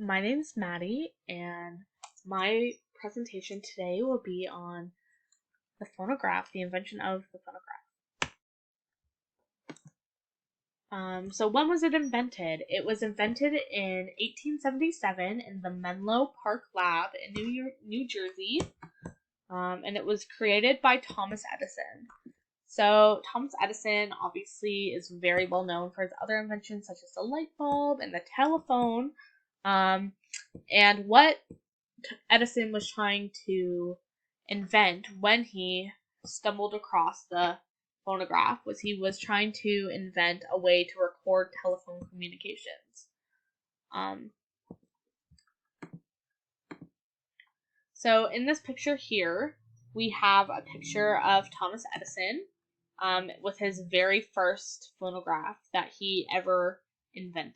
My name's Maddie, and my presentation today will be on the phonograph, the invention of the phonograph. So when was it invented? It was invented in 1877 in the Menlo Park Lab in New Jersey, and it was created by Thomas Edison. So Thomas Edison obviously is very well known for his other inventions such as the light bulb and the telephone. And what Edison was trying to invent when he stumbled across the phonograph was he was trying to invent a way to record telephone communications. So in this picture here, we have a picture of Thomas Edison with his very first phonograph that he ever invented.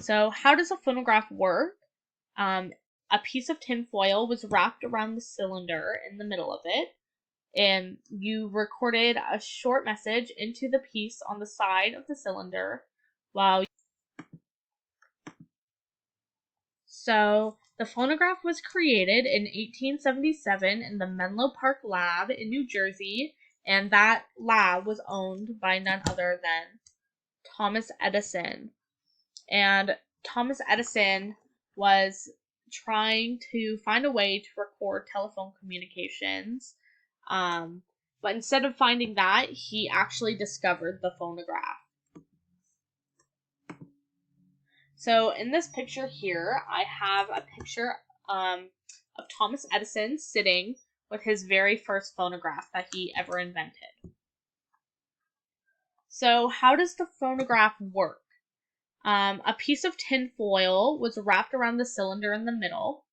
So how does a phonograph work? A piece of tin foil was wrapped around the cylinder in the middle of it, and you recorded a short message into the piece on the side of the cylinder So the phonograph was created in 1877 in the Menlo Park Lab in New Jersey, and that lab was owned by none other than Thomas Edison. And Thomas Edison was trying to find a way to record telephone communications. But instead of finding that, he actually discovered the phonograph. So in this picture here, I have a picture of Thomas Edison sitting with his very first phonograph that he ever invented. So how does the phonograph work? A piece of tin foil was wrapped around the cylinder in the middle,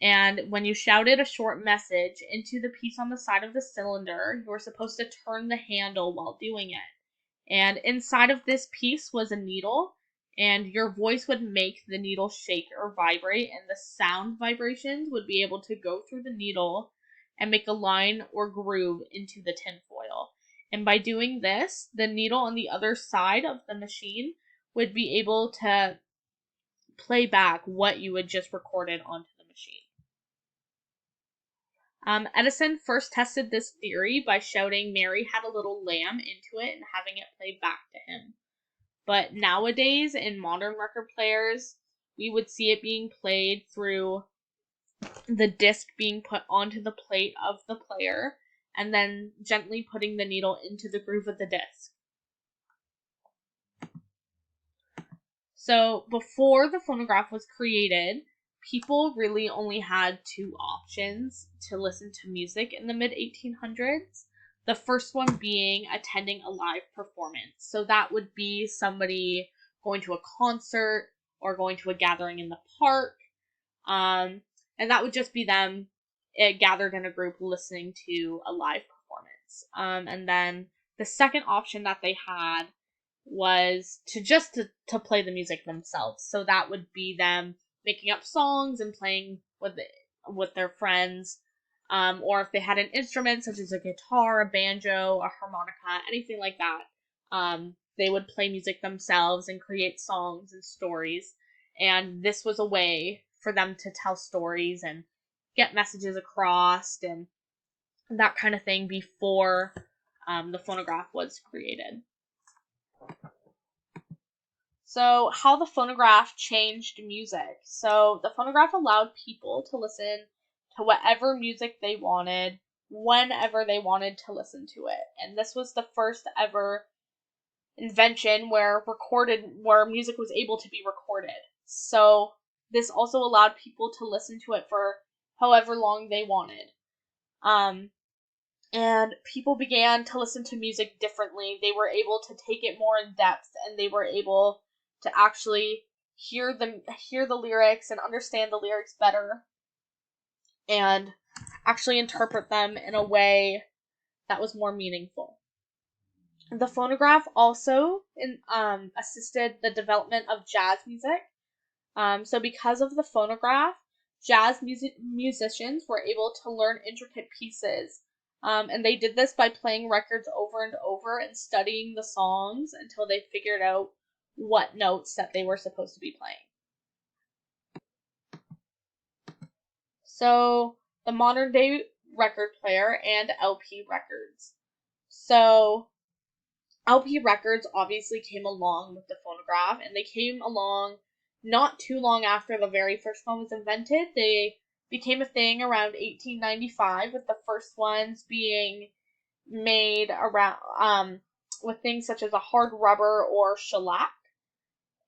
and when you shouted a short message into the piece on the side of the cylinder, you were supposed to turn the handle while doing it. And inside of this piece was a needle, and your voice would make the needle shake or vibrate, and the sound vibrations would be able to go through the needle and make a line or groove into the tin foil. And by doing this, the needle on the other side of the machine would be able to play back what you had just recorded onto the machine. Edison first tested this theory by shouting "Mary had a little lamb" into it and having it play back to him. But nowadays, in modern record players, we would see it being played through the disc being put onto the plate of the player and then gently putting the needle into the groove of the disc. So before the phonograph was created, people really only had two options to listen to music in the mid-1800s. The first one being attending a live performance. So that would be somebody going to a concert or going to a gathering in the park. And that would just be them gathered in a group listening to a live performance. And then the second option that they had was to play the music themselves. So that would be them making up songs and playing with their friends, or if they had an instrument such as a guitar, a banjo, a harmonica, anything like that, they would play music themselves and create songs and stories. And this was a way for them to tell stories and get messages across and that kind of thing before the phonograph was created. So, how the phonograph changed music. So, the phonograph allowed people to listen to whatever music they wanted, whenever they wanted to listen to it. And this was the first ever invention where music was able to be recorded. So, this also allowed people to listen to it for however long they wanted. And people began to listen to music differently. They were able to take it more in depth, and they were able to actually hear the lyrics and understand the lyrics better and actually interpret them in a way that was more meaningful. The phonograph also assisted the development of jazz music. So because of the phonograph, jazz musicians were able to learn intricate pieces And they did this by playing records over and over and studying the songs until they figured out what notes that they were supposed to be playing. So, the modern day record player and LP records. So, LP records obviously came along with the phonograph, and they came along not too long after the very first one was invented. They became a thing around 1895, with the first ones being made around with things such as a hard rubber or shellac,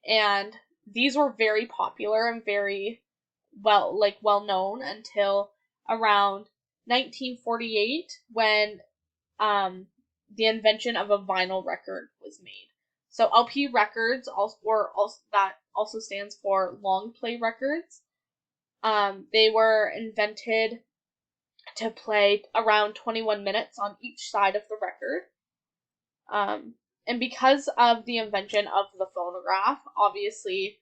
and these were very popular and very well known until around 1948, when the invention of a vinyl record was made. So LP records that also stands for long play records. They were invented to play around 21 minutes on each side of the record. And because of the invention of the phonograph, obviously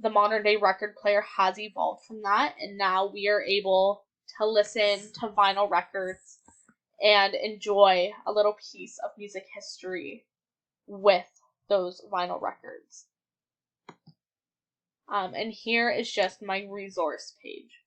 the modern day record player has evolved from that, and now we are able to listen to vinyl records and enjoy a little piece of music history with those vinyl records. And here is just my resource page.